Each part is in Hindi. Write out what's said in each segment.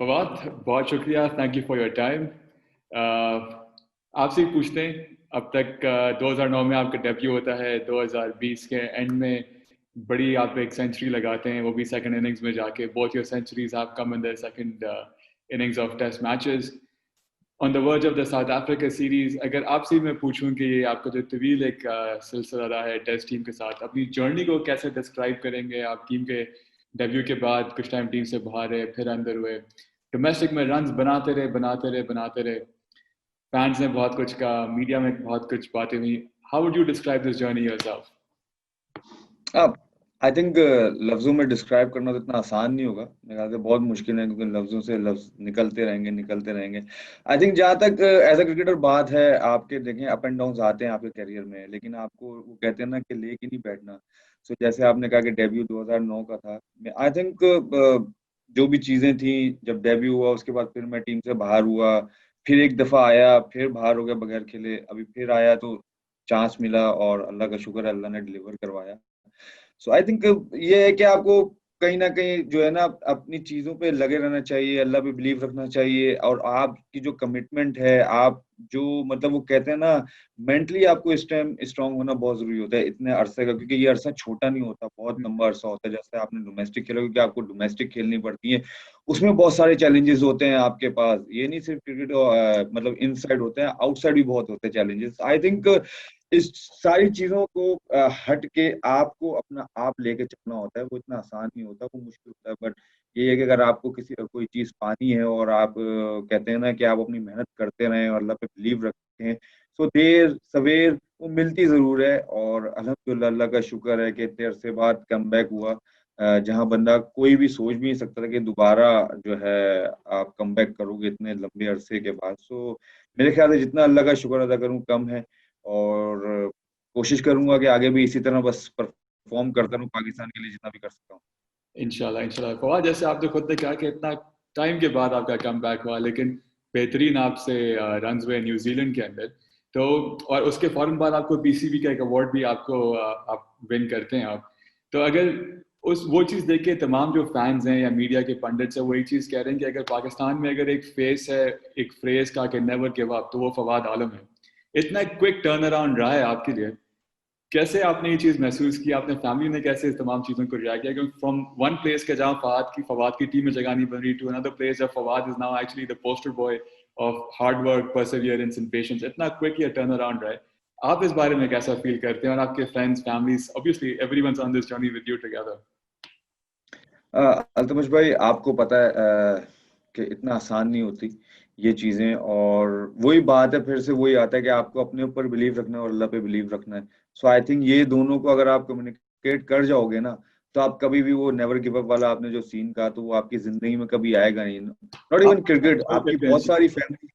फवाद, बहुत शुक्रिया, thank you for your time. आपसे ही पूछते हैं, अब तक 2009 में आपका डेब्यू होता है, 2020 के एंड में बड़ी आप एक सेंचुरी लगाते हैं, वो भी सेकंड इनिंग्स में जाके। Both your centuries have come in the second innings of test matches on the verge of the South Africa series. अगर आपसे मैं पूछूं कि ये आपका जो तवील एक सिलसिला रहा है टेस्ट टीम के साथ, अपनी जर्नी को कैसे डिस्क्राइब करेंगे? आप टीम के डेब्यू के बाद कुछ टाइम टीम से बाहर रहे, फिर अंदर हुए, डोमेस्टिक में रन्स बनाते रहे, फैंस ने बहुत कुछ कहा, मीडिया में बहुत कुछ बातें हुई। How would you describe this journey yourself? अब आई थिंक लफ्जों में डिस्क्राइब करना तो इतना आसान नहीं होगा, मेरे ख्याल से बहुत मुश्किल है, क्योंकि लफ्जों से लफ्ज निकलते रहेंगे। आई थिंक जहाँ तक एज अ क्रिकेटर बात है, आपके देखें अप एंड डाउन आते हैं आपके करियर में, लेकिन आपको वो कहते हैं ना कि लेके नहीं बैठना। सो जैसे आपने कहा कि डेब्यू 2009 का था, आई थिंक जो भी चीजें थी, जब डेब्यू हुआ उसके बाद फिर मैं टीम से बाहर हुआ, फिर एक दफा आया, फिर बाहर हो गया बगैर खेले, अभी फिर आया तो चांस मिला और अल्लाह का शुक्र है, अल्लाह ने डिलीवर करवाया। सो आई थिंक ये है कि आपको कहीं ना कहीं जो है ना अपनी चीजों पे लगे रहना चाहिए, अल्लाह पे बिलीव रखना चाहिए, और आपकी जो कमिटमेंट है, आप जो मतलब वो कहते हैं ना, मेंटली आपको इस टाइम स्ट्रांग होना बहुत जरूरी होता है इतने अरसे का, क्योंकि ये अरसा छोटा नहीं होता, बहुत लंबा अरसा होता है। जैसे आपने डोमेस्टिक खेला, क्योंकि आपको डोमेस्टिक खेलनी पड़ती है, उसमें बहुत सारे चैलेंजेस होते हैं आपके पास। ये नहीं सिर्फ क्रिकेट मतलब इनसाइड होते हैं, आउटसाइड भी बहुत होते हैं चैलेंजेस। आई थिंक इस सारी चीजों को हट के आपको अपना आप लेके चलना होता है, वो इतना आसान नहीं होता, वो मुश्किल होता है। बट ये है कि अगर आपको किसी कोई चीज पानी है और आप कहते हैं ना कि आप अपनी मेहनत करते रहें और अल्लाह पे बिलीव रखें, तो देर सवेर वो मिलती जरूर है। और अल्हम्दुलिल्लाह, अल्लाह का शुक्र है कि इतने अरसे बाद कम बैक हुआ, जहां बंदा कोई भी सोच भी नहीं सकता था कि दोबारा जो है आप कम बैक करोगे इतने लंबे अरसे के बाद। सो मेरे ख्याल से जितना अल्लाह का शुक्र अदा करूं कम है, और कोशिश करूंगा कि आगे भी इसी तरह बस परफॉर्म करता रहूं पाकिस्तान के लिए जितना भी कर सकता हूँ। इंशाल्लाह इंशाल्लाह। फवाद, जैसे आपने खुद ने कहा कि इतना टाइम के बाद आपका कम बैक हुआ, लेकिन बेहतरीन आपसे रन्स हुए न्यूजीलैंड के अंदर, तो और उसके फौरन बाद आपको पीसीबी का एक अवार्ड भी आपको आप विन करते हैं आप। तो अगर उस वो चीज़ देख के तमाम जो फैंस हैं या मीडिया के पंडित्स हैं, वही चीज़ कह रहे हैं कि अगर पाकिस्तान में अगर एक फेस है एक फ्रेज का कि नेवर गिव अप, तो वो फवाद आलम है। इतना क्विक टर्न अराउंड रहा है आपके लिए, कैसे आपने ये चीज महसूस की? आपने फैमिली ने कैसे इस तमाम चीजों को रिएक्ट किया? क्योंकि फ्रॉम वन प्लेस के जहां फवाद की टीम में जगह नहीं बन रही, टू अनदर प्लेस जब Fawad is now actually the poster boy of hard work, Perseverance and patience, इतना क्विक ये टर्न अराउंड रहा है। आप इस बारे में कैसा फील करते हैं? और आपके friends, families, obviously everyone's on this journey with you together. Altamash भाई, आपको पता है कि इतना आसान नहीं होती ये चीजें, और वही बात है, फिर से वही आता है कि आपको अपने ऊपर बिलीव रखना है और अल्लाह पे बिलीव रखना है। सो आई थिंक ये दोनों को अगर आप कम्युनिकेट कर जाओगे ना, तो आप कभी भी वो नेवर गिव अप वाला आपने जो सीन कहा, तो वो आपकी जिंदगी में कभी आएगा नहीं। नॉट आप इवन क्रिकेट, एंजॉय आपकी करते हैं बहुत सारी फैमिली।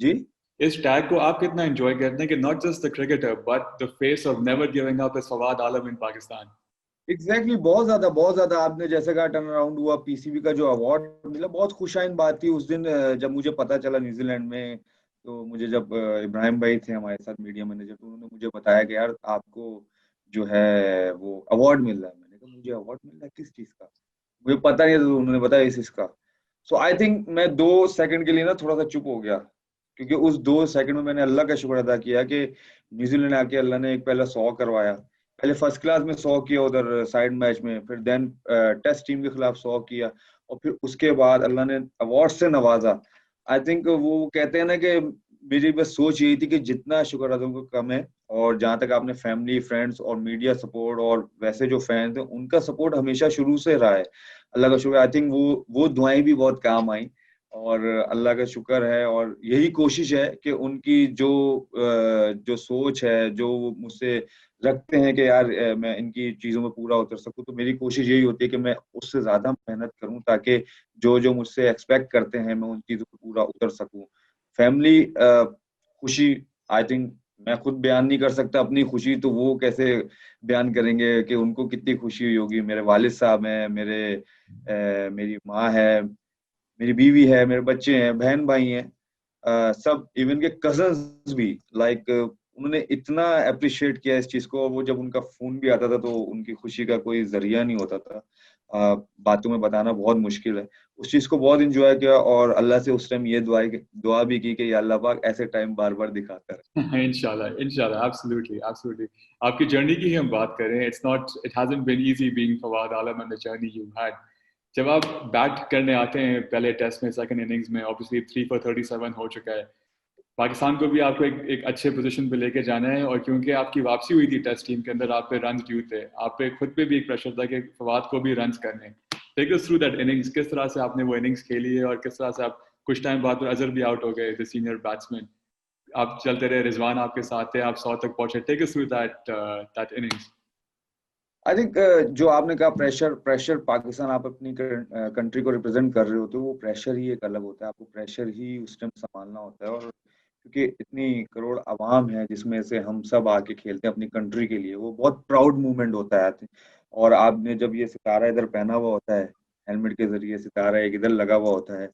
जी। इस टैग को, आप कितना एंजॉय करते हैं कि not just the cricketer but the face of never giving up is Fawad Alam in Pakistan? Exactly, बहुत ज्यादा आपने जैसे कहा टर्न अराउंड हुआ, पीसीबी का जो अवार्ड मिला, बहुत खुशाइन बात थी उस दिन जब मुझे पता चला न्यूजीलैंड में। तो मुझे जब इब्राहिम भाई थे हमारे साथ मीडिया मैनेजर, तो उन्होंने मुझे बताया कि यार आपको जो है वो अवार्ड मिल रहा है। मैंने कहा मुझे अवार्ड मिल रहा है, किस चीज का? मुझे पता नहीं था, तो उन्होंने बताया इस इसका। सो आई थिंक मैं 2 सेकंड के लिए ना थोड़ा सा चुप हो गया, क्योंकि उस 2 सेकंड में मैंने अल्लाह का शुक्र अदा किया कि न्यूजीलैंड आके अल्लाह ने एक पहला 100 करवाया। पहले फर्स्ट क्लास में 100 किया उधर साइड मैच में, फिर देन टेस्ट टीम के खिलाफ 100 किया, और फिर उसके बाद अल्लाह ने अवार्ड से नवाजा। आई थिंक वो कहते हैं ना कि मेरी बस सोच यही थी कि जितना शुक्र अदा करूं कम है। और जहां तक आपने फैमिली, फ्रेंड्स और मीडिया सपोर्ट, और वैसे जो फैंस हैं उनका सपोर्ट हमेशा शुरू से रहा है, अल्लाह का शुक्र। आई थिंक वो दुआएं भी बहुत काम आई, और अल्लाह का शुक्र है। और यही कोशिश है कि उनकी जो सोच है, जो वो मुझसे रखते हैं कि यार मैं इनकी चीज़ों में पूरा उतर सकूं, तो मेरी कोशिश यही होती है कि मैं उससे ज़्यादा मेहनत करूं, ताकि जो जो मुझसे एक्सपेक्ट करते हैं मैं उन चीज़ों पे पूरा उतर सकूं। फैमिली खुशी, आई थिंक मैं खुद बयान नहीं कर सकता अपनी खुशी, तो वो कैसे बयान करेंगे कि उनको कितनी खुशी हुई होगी। मेरे वालिद साहब हैं, मेरी माँ है, मेरी बीवी है, मेरे बच्चे हैं, बहन भाई हैं, सब, इवन के कजन्स भी, लाइक उन्होंने इतना अप्रिशिएट किया इस चीज को। और वो जब उनका फोन भी आता था, तो उनकी खुशी का कोई जरिया नहीं होता था। बातों में बताना बहुत मुश्किल है। उस चीज को बहुत इंजॉय किया और अल्लाह से उस टाइम ये दुआ भी की कि या अल्लाह पाक ऐसे टाइम बार बार दिखाता इंशाल्लाह इंशाल्लाह एब्सोल्युटली एब्सोल्युटली। आपकी जर्नी की ही हम बात करें, it hasn't been easy being Fawad Alam and the journey you had. जब आप बैट करने आते हैं पहले टेस्ट में, सेकंड इनिंग्स में, ऑब्वियसली 3 for 37 हो चुका है, पाकिस्तान को भी आपको एक अच्छे पोजीशन पे लेके जाना है, और क्योंकि आपकी वापसी हुई थी टेस्ट टीम के अंदर, आप पे रन ड्यू थे, आप पे खुद पे भी एक प्रेशर था कि फवाद को भी रन करने। Take us through that innings, किस तरह से आपने वो इनिंग्स खेली है और किस तरह से आप कुछ टाइम बाद अजहर भी आउट हो गए थे, सीनियर बैट्समैन, आप चलते रहे, रिजवान आपके साथ थे, आप 100 तक पहुंचे। Take us through that innings. I think जो आपने कहा प्रेशर प्रेशर पाकिस्तान, आप अपनी कंट्री को रिप्रेजेंट कर रहे हो तो वो प्रेशर ही एक अलग होता है, आपको प्रेशर ही उस टाइम संभालना होता है। और क्योंकि इतनी करोड़ आवाम है जिसमें से हम सब आके खेलते हैं अपनी कंट्री के लिए, वो बहुत प्राउड मूवमेंट होता है। और आपने जब ये सितारा इधर पहना हुआ होता है, हेलमेट के जरिए सितारा एक इधर लगा हुआ होता है,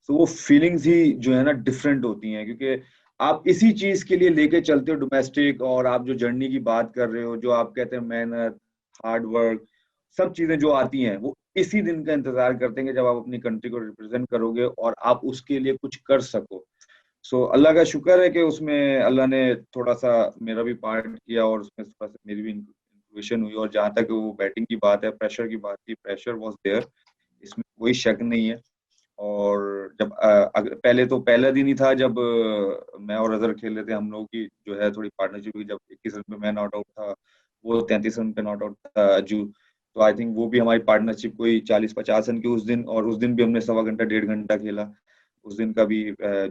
तो वो फीलिंग्स ही जो है ना डिफरेंट होती हैं, क्योंकि आप इसी चीज के लिए लेके चलते हो डोमेस्टिक। और आप जो जर्नी की बात कर रहे हो, जो आप कहते हैं मेहनत, हार्ड वर्क, सब चीजें जो आती हैं वो इसी दिन का इंतजार करते हैं कि जब आप अपनी कंट्री को रिप्रेजेंट करोगे और आप उसके लिए कुछ कर सको। सो अल्लाह का शुक्र है कि उसमें अल्लाह ने थोड़ा सा मेरा भी पार्ट किया और उसमें थोड़ा सा मेरी भी इंक्लूशन हुई। और जहाँ तक वो बैटिंग की बात है, प्रेशर की बात थी, प्रेशर वॉज देयर, इसमें कोई शक नहीं है। और जब पहले तो पहला दिन ही था जब मैं और अजहर खेल रहे थे, हम लोग की जो है थोड़ी पार्टनरशिप हुई। जब 21 रन पे मैं नॉट आउट था, वो 33 रन पे नॉट आउट था अज्जू, तो आई थिंक वो भी हमारी पार्टनरशिप कोई 40-50 रन की उस दिन। और उस दिन भी हमने सवा घंटा 1.5 घंटा खेला। उस दिन का भी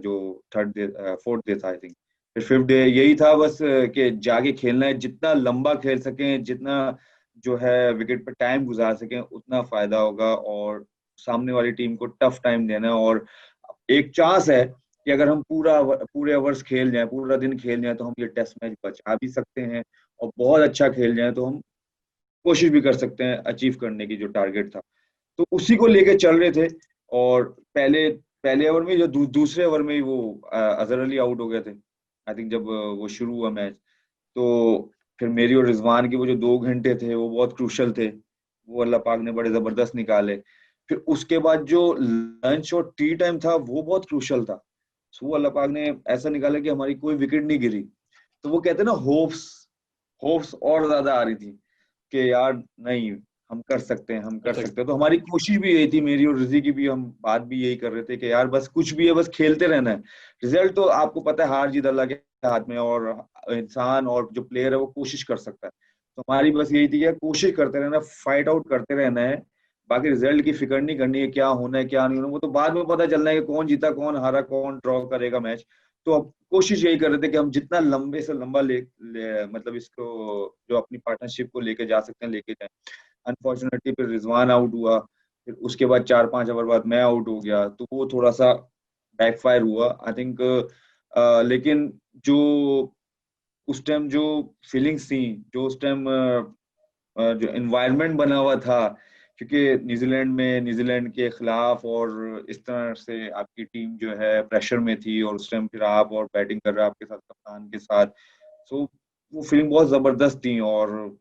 जो थर्ड डे फोर्थ डे था आई थिंक, फिर फिफ्थ डे यही था बस कि जाके खेलना है, जितना लंबा खेल सकें, जितना जो है विकेट पे टाइम गुजार सकें उतना फायदा होगा। और सामने वाली टीम को टफ टाइम देना है। और एक चांस है कि अगर हम पूरे ओवर्स खेल जाएं, पूरा दिन खेल जाएं, तो हम ये टेस्ट मैच बचा भी सकते हैं। और बहुत अच्छा खेल जाएं तो हम कोशिश भी कर सकते हैं अचीव करने की जो टारगेट था। तो उसी को लेके चल रहे थे। और पहले पहले ओवर में जो दूसरे ओवर में ही वो अजहर अली आउट हो गए थे आई थिंक, जब वो शुरू हुआ मैच। तो फिर मेरी और रिजवान के वो जो 2 घंटे थे वो बहुत क्रूशल थे, वो अल्लाह पाक ने बड़े जबरदस्त निकाले। फिर उसके बाद जो लंच और टी टाइम था वो बहुत क्रूशल था, सो वो अल्लाह पाक ने ऐसा निकाला कि हमारी कोई विकेट नहीं गिरी। तो वो कहते हैं ना, होप्स होप्स और ज्यादा आ रही थी कि यार नहीं, हम कर सकते हैं, हम कर अच्छा, सकते हैं। तो हमारी कोशिश भी यही थी, मेरी और रिजी की भी, हम बात भी यही कर रहे थे कि यार बस कुछ भी है, बस खेलते रहना है। रिजल्ट तो आपको पता है, हार जीत अल्लाह के हाथ में, और इंसान और जो प्लेयर है वो कोशिश कर सकता है। तो हमारी बस यही थी कि कोशिश करते रहना, फाइट आउट करते रहना है। बाकी रिजल्ट की फिक्र नहीं करनी है, क्या होना है क्या नहीं होना, वो तो बाद में पता चलना है कि कौन जीता कौन हारा, कौन ड्रॉ करेगा मैच। तो अब कोशिश यही कर रहे थे कि हम जितना लंबे से लंबा मतलब इसको जो अपनी पार्टनरशिप को लेके जा सकते हैं लेके जाएं। अनफॉर्चुनेटली फिर रिजवान आउट हुआ, फिर उसके बाद 4-5 ओवर बाद मैं आउट हो गया, तो वो थोड़ा सा बैकफायर हुआ आई थिंक। लेकिन जो उस टाइम जो फीलिंग्स थी, जो उस टाइम जो एनवायरनमेंट बना हुआ था, क्योंकि न्यूजीलैंड के खिलाफ और इस तरह से आपकी टीम जो है प्रेशर में थी, और उस टाइम फिर आप और बैटिंग कर रहे आपके साथ कप्तान के साथ, सो वो फीलिंग बहुत जबरदस्त थी। और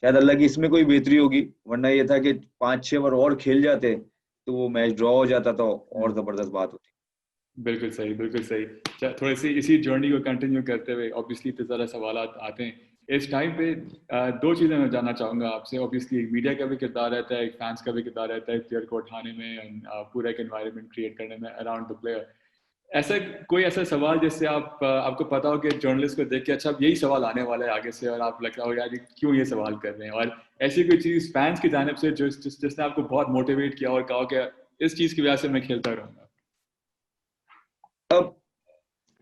शायद अल्लाह की इसमें कोई बेहतरी होगी, वरना ये था कि 5-6 ओवर और खेल जाते तो वो मैच ड्रॉ हो जाता था और जबरदस्त बात होती। बिल्कुल सही बिल्कुल सही। थोड़ी सी इसी जर्नी को कंटिन्यू करते हुए, ऑब्वियसली इतने सारे सवाल आते हैं इस टाइम पे। दो चीज़ें मैं जानना चाहूँगा आपसे। ऑब्वियसली मीडिया का भी किरदार रहता है, एक फैंस का भी किरदार रहता है प्लेयर को उठाने में and, पूरा एक एनवायरनमेंट क्रिएट करने में अराउंड द प्लेयर। ऐसा कोई ऐसा सवाल जिससे आपको पता हो कि जर्नलिस्ट को देख के अच्छा अब यही सवाल आने वाला है आगे से, और आप लगता हो यार क्यों ये सवाल कर रहे हैं, और ऐसी कोई चीज़ फैंस की जानिब से जिसने आपको बहुत मोटिवेट किया और कहा कि इस चीज़ की वजह से मैं खेलता रहूँगा। अब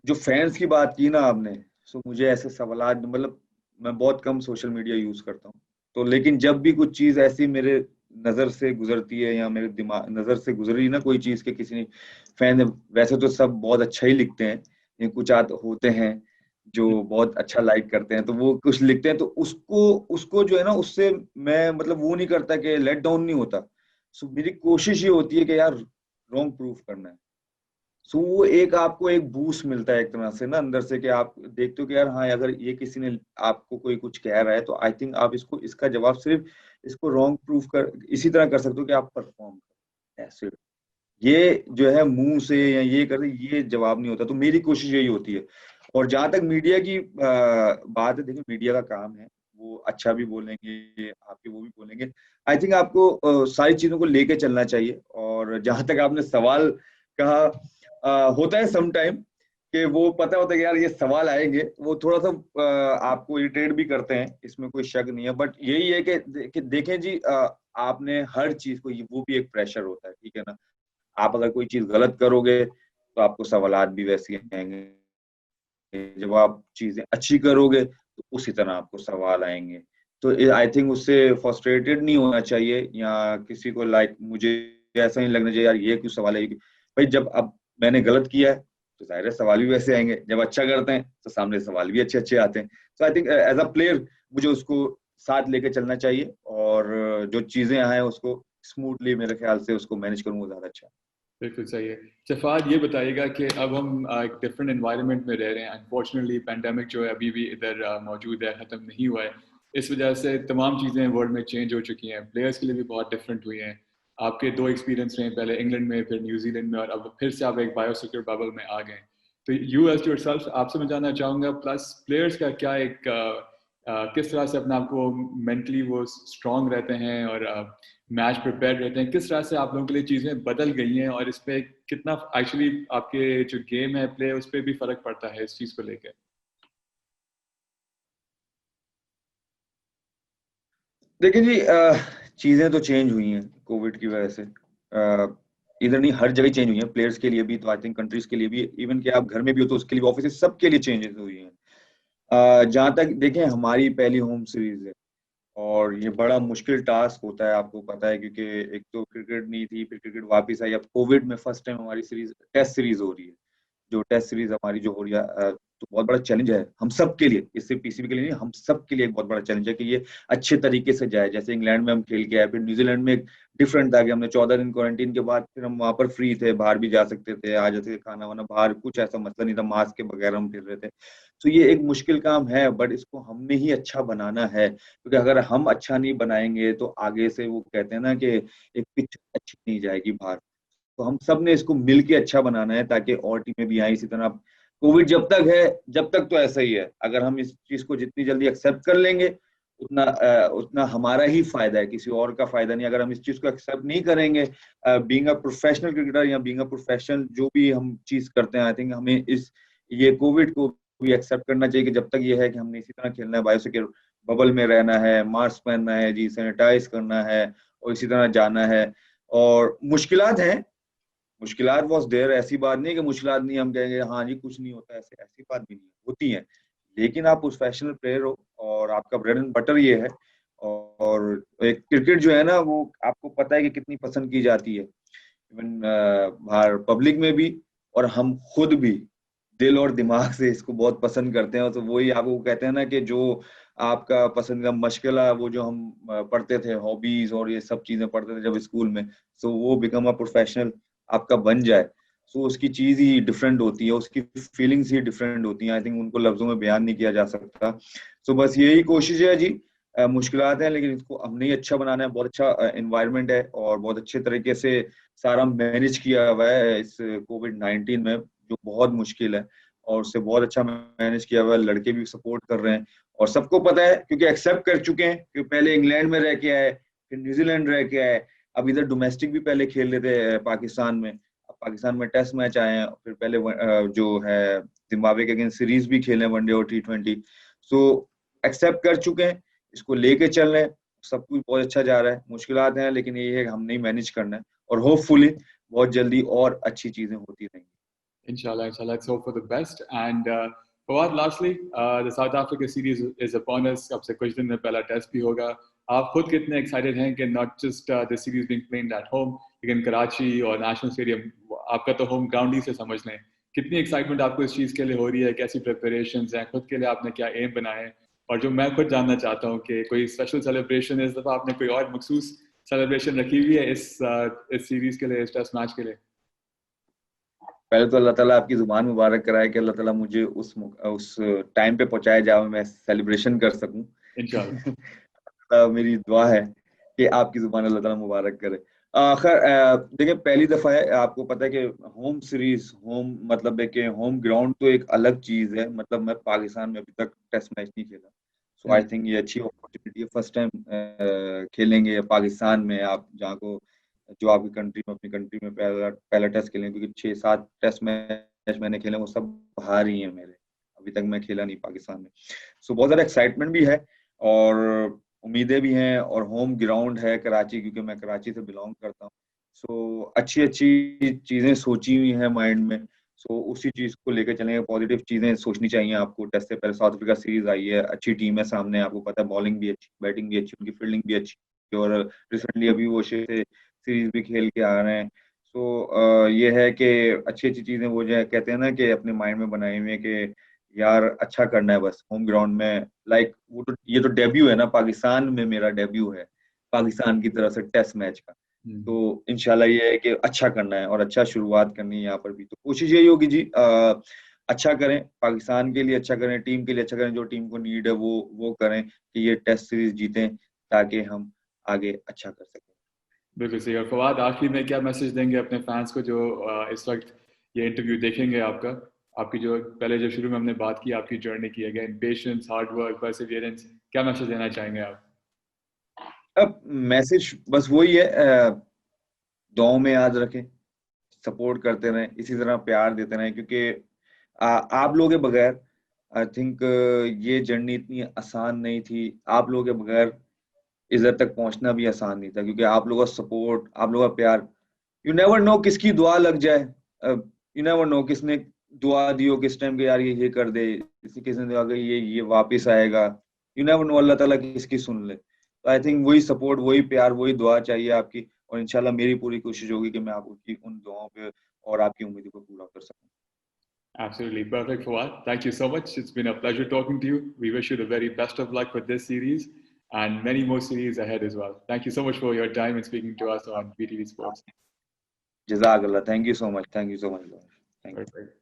जो फैंस की बात की ना आपने, सो मुझे ऐसे सवाल, मतलब मैं बहुत कम सोशल मीडिया यूज करता हूँ, तो लेकिन जब भी कुछ चीज ऐसी मेरे नजर से गुजरती है या मेरे दिमाग नजर से गुजरी ना कोई चीज के किसी ने फैन, वैसे तो सब बहुत अच्छा ही लिखते हैं, ये कुछ होते हैं जो बहुत अच्छा लाइक करते हैं, तो वो कुछ लिखते हैं, तो उसको उसको जो है ना, उससे मैं मतलब वो नहीं करता कि लेट डाउन नहीं होता। सो मेरी कोशिश ये होती है कि यार रॉन्ग प्रूफ करना है। सो वो एक आपको एक बूस्ट मिलता है एक तरह से ना अंदर से, कि आप देखते हो कि यार हाँ, अगर ये किसी ने आपको कोई कुछ कह रहा है तो आई थिंक आप इसको इसका जवाब सिर्फ इसको रॉन्ग प्रूफ कर इसी तरह कर सकते हो कि आप परफॉर्म करो ऐसे। ये जो है मुंह से या ये कर ये जवाब नहीं होता, तो मेरी कोशिश यही होती है। और जहां तक मीडिया की बात है, देखिए मीडिया का काम है, वो अच्छा भी बोलेंगे आपके, वो भी बोलेंगे। आई थिंक आपको सारी चीजों को लेके चलना चाहिए। और जहां तक आपने सवाल कहा, होता है सम टाइम कि वो पता होता है कि यार ये सवाल आएंगे, वो थोड़ा सा आपको इरिटेट भी करते हैं, इसमें कोई शक नहीं है। बट यही है कि देखें जी, आपने हर चीज को, वो भी एक प्रेशर होता है, ठीक है ना। आप अगर कोई चीज गलत करोगे तो आपको सवालात भी वैसे ही आएंगे, जब आप चीजें अच्छी करोगे तो उसी तरह आपको सवाल आएंगे। तो आई थिंक उससे फ्रस्ट्रेटेड नहीं होना चाहिए, या किसी को मुझे ऐसा नहीं लगना चाहिए यार ये क्यों सवाल है, भाई जब अब मैंने गलत किया है तो जाहिर है सवाल भी वैसे आएंगे, जब अच्छा करते हैं तो सामने सवाल भी अच्छे अच्छे आते हैं। तो I think as a player मुझे उसको साथ लेके चलना चाहिए, और जो चीजें आए उसको स्मूथली मेरे ख्याल से उसको मैनेज करूँ ज्यादा अच्छा। बिल्कुल सही है। शफात, ये बताइएगा कि अब हम एक डिफरेंट एनवायरनमेंट में रह रहे हैं। अनफॉर्चुनेटली पैंडेमिक जो है अभी भी इधर मौजूद है, ख़त्म नहीं हुआ है। इस वजह से तमाम चीज़ें वर्ल्ड में चेंज हो चुकी हैं, प्लेयर्स के लिए भी बहुत डिफरेंट हुई हैं। आपके दो एक्सपीरियंस रहे, पहले इंग्लैंड में, फिर न्यूजीलैंड में, और अब फिर से आप एक बायोसिक्योर बबल में आ गए। तो यू एज योरसेल्फ, आपसे मैं जानना चाहूँगा, प्लस प्लेयर्स का क्या एक किस तरह से अपने आप को मेंटली वो स्ट्रांग रहते हैं और मैच प्रिपेयर रहते हैं, किस तरह से आप लोगों के लिए चीज़ें बदल गई हैं, और इस पे कितना एक्चुअली आपके जो गेम है प्ले उस पर भी फर्क पड़ता है इस चीज़ को लेकर? देखिए जी, चीजें तो चेंज हुई हैं कोविड की वजह से। इधर नहीं, हर जगह चेंज हुई है, प्लेयर्स के लिए भी तो आई थिंक, कंट्रीज के लिए भी, इवन कि आप घर में भी हो तो उसके लिए, ऑफिस सबके लिए चेंजेस हुई हैं। जहां तक देखें, हमारी पहली होम सीरीज है और ये बड़ा मुश्किल टास्क होता है, आपको पता है, क्योंकि एक तो क्रिकेट नहीं थी, फिर क्रिकेट वापस आई, अब कोविड में फर्स्ट टाइम हमारी सीरीज टेस्ट सीरीज हो रही है। जो टेस्ट सीरीज हमारी जो हो रही है, तो बहुत बड़ा चैलेंज है हम सब के लिए, इससे पीसीबी के लिए नहीं, हम सब के लिए एक बहुत बड़ा चैलेंज है कि ये अच्छे तरीके से जाए। जैसे इंग्लैंड में हम खेल के आए, फिर न्यूजीलैंड में एक डिफरेंट था कि हमने 14 दिन क्वारंटीन के बाद फिर हम वहां पर फ्री थे, बाहर भी जा सकते थे, आ जाते थे, खाना वाना बाहर, कुछ ऐसा मसला नहीं था, मास्क के बगैर हम फिर रहे थे। तो ये एक मुश्किल काम है, बट इसको हमने ही अच्छा बनाना है, क्योंकि अगर हम अच्छा नहीं बनाएंगे तो आगे से वो कहते हैं ना कि एक पिच अच्छी नहीं जाएगी बाहर। तो हम सब ने इसको मिलके अच्छा बनाना है, ताकि और टीमें भी आए इसी तरह। कोविड जब तक है, जब तक तो ऐसा ही है, अगर हम इस चीज को जितनी जल्दी एक्सेप्ट कर लेंगे उतना उतना हमारा ही फायदा है, किसी और का फायदा नहीं। अगर हम इस चीज को एक्सेप्ट नहीं करेंगे, बीइंग अ प्रोफेशनल क्रिकेटर या बीइंग अ प्रोफेशनल जो भी हम चीज करते हैं, आई थिंक हमें इस ये कोविड को भी एक्सेप्ट करना चाहिए कि जब तक ये है कि हमने इसी तरह खेलना है, बायोसिक्योर बबल में रहना है, मास्क पहनना है जी, सैनिटाइज करना है, और इसी तरह जाना है। और मुश्किलात हैं, मुश्किलात वॉज देयर, ऐसी बात नहीं है कि मुश्किलात नहीं, हम कहेंगे हाँ जी कुछ नहीं होता, ऐसे ऐसी बात भी नहीं है, होती है। लेकिन आप प्रोफेशनल प्लेयर हो और आपका ब्रेड एंड बटर ये है। और एक क्रिकेट जो है ना, वो आपको पता है कि कितनी पसंद की जाती है, इवन बाहर पब्लिक में भी, और हम खुद भी दिल और दिमाग से इसको बहुत पसंद करते हैं। तो वही आपको कहते हैं ना कि जो आपका पसंदीदा मशगला, वो जो हम पढ़ते थे, हॉबीज और ये सब चीजें पढ़ते थे जब स्कूल में, सो वो बिकम अ प्रोफेशनल आपका बन जाए, सो उसकी चीज ही डिफरेंट होती है, उसकी फीलिंग्स ही डिफरेंट होती हैं। आई थिंक उनको लफ्जों में बयान नहीं किया जा सकता। सो बस यही कोशिश है जी। मुश्किलात हैं, लेकिन इसको हमने ही अच्छा बनाना है। बहुत अच्छा एनवायरनमेंट है और बहुत अच्छे तरीके से सारा मैनेज किया हुआ है इस कोविड-19 में, जो बहुत मुश्किल है, और उससे बहुत अच्छा मैनेज किया हुआ है। लड़के भी सपोर्ट कर रहे हैं, और सबको पता है क्योंकि एक्सेप्ट कर चुके हैं कि पहले इंग्लैंड में रह के आए, फिर न्यूजीलैंड रह के आए, अब इधर डोमेस्टिक भी पहले खेल लेते हैं पाकिस्तान में। अब पाकिस्तान में टेस्ट मैच आए हैं, फिर पहले जो है जिम्बाब्वे के अगेंस्ट सीरीज भी खेले, वनडे और T20। सो एक्सेप्ट कर चुके हैं, इसको लेके चल रहे हैं, सब कुछ बहुत अच्छा जा रहा है। मुश्किलात हैं, लेकिन ये है कि हमने ही मैनेज करना है, और होपफुली बहुत जल्दी और अच्छी चीजें होती रहेंगी। Inshallah, inshallah, let's hope for the best. And Fawad, lastly, the South Africa series is upon us. अब से कुछ दिन में पहला टेस्ट भी होगा। आप खुद कितने एक्साइटेड हैं कि not just the series being played at home, लेकिन कराची और नेशनल स्टेडियम आपका तो होम ग्राउंड ही से समझ लें। कितनी एक्साइटमेंट आपको इस चीज़ के लिए हो रही है? कैसी प्रिपरेशंस हैं? खुद के लिए आपने क्या एम बनाए हैं? और जो मैं खुद जानना चाहता हूँ कि कोई स्पेशल सेलिब्रेशन इस दफ़ा आपने कोई और मखसूस सेलिब्रेशन रखी हुई है इस सीरीज के लिए, इस टेस्ट मैच के लिए? पहले तो अल्लाह ताला आपकी जुबान मुबारक कराए कि अल्लाह ताला मुझे उस टाइम पे पहुंचाए जहाँ मैं सेलिब्रेशन कर सकूं। इंशाल्लाह। मेरी दुआ है कि आपकी जुबान अल्लाह ताला मुबारक करे। आखिर देखिए पहली दफा है, आपको पता है कि होम सीरीज, होम मतलब है कि होम ग्राउंड तो एक अलग चीज है। मतलब मैं पाकिस्तान में अभी तक टेस्ट मैच नहीं खेला, सो आई थिंक ये अच्छी अपॉर्चुनिटी है। फर्स्ट टाइम खेलेंगे पाकिस्तान में, आप जहाँ को जो आपकी कंट्री में, अपनी कंट्री में पहला पहला टेस्ट खेलेंगे, क्योंकि 6-7 टेस्ट मैच मैंने खेले, वो सब बाहर ही है मेरे, अभी तक मैं खेला नहीं पाकिस्तान में। सो बहुत ज्यादा एक्साइटमेंट भी है और उम्मीदें भी हैं, और होम ग्राउंड है कराची, क्योंकि मैं कराची से बिलोंग करता हूँ। सो अच्छी अच्छी चीजें सोची हुई हैं माइंड में। सो उसी चीज को लेकर चलेंगे, पॉजिटिव चीजें सोचनी चाहिए आपको। टेस्ट से पहले साउथ अफ्रीका सीरीज आई है, अच्छी टीम है सामने, आपको पता है बॉलिंग भी अच्छी, बैटिंग भी अच्छी, उनकी फील्डिंग भी अच्छी, और रिसेंटली अभी वो सीरीज भी खेल के आ रहे हैं। सो ये है कि अच्छी अच्छी चीजें वो जो है कहते हैं ना कि अपने माइंड में बनाई हुई है कि यार अच्छा करना है बस होम ग्राउंड में। लाइक वो तो, ये तो डेब्यू है ना, पाकिस्तान में मेरा डेब्यू है पाकिस्तान की तरफ से टेस्ट मैच का। तो इंशाल्लाह ये है कि अच्छा करना है और अच्छा शुरुआत करनी है यहाँ पर भी। तो कोशिश यही होगी जी, अच्छा करें, पाकिस्तान के लिए अच्छा करें, टीम के लिए अच्छा करें, जो टीम को नीड है वो करें कि ये टेस्ट सीरीज जीतें, ताकि हम आगे अच्छा कर सकें। बिल्कुल सही। और फवाद, आखिर में क्या मैसेज देंगे अपने फैंस को जो इस वक्त ये इंटरव्यू देखेंगे आपका? आपकी जो पहले जो शुरू में हमने बात की, आपकी जर्नी की, again patience, hard work, Perseverance, क्या मैसेज देना चाहेंगे आप? अब मैसेज बस वही है, दुआओं में याद रखें, सपोर्ट करते रहें, इसी तरह प्यार देते रहें, क्योंकि आप लोगों के बगैर आई थिंक ये जर्नी इतनी आसान नहीं थी। आप लोगों के बगैर इधर तक पहुंचना भी आसान नहीं था, क्योंकि आप लोगों का सपोर्ट, आप लोगों का प्यार, यू नेवर नो किसकी दुआ लग जाए। यू नेवर नो किसने दुआ दी हो किस टाइम के, यार ये कर दे, किसने दुआ की ये वापस आएगा। यू नेवर नो अल्लाह ताला किसकी सुन ले। तो आई थिंक वही सपोर्ट, वही प्यार, वही दुआ चाहिए आपकी, और इंशाल्लाह मेरी पूरी कोशिश होगी कि मैं आपकी उन दुआओं पे और आपकी उम्मीदों को पूरा कर सकूं। Absolutely perfect, Fawad. Thank you so much. It's been a pleasure talking to you. We wish you the very best of luck for this series and many more series ahead as well. Thank you so much for your time and speaking to us on BTV Sports. जज़ाकल्लाह, thank you so much, thank you so much, thank you. Perfect.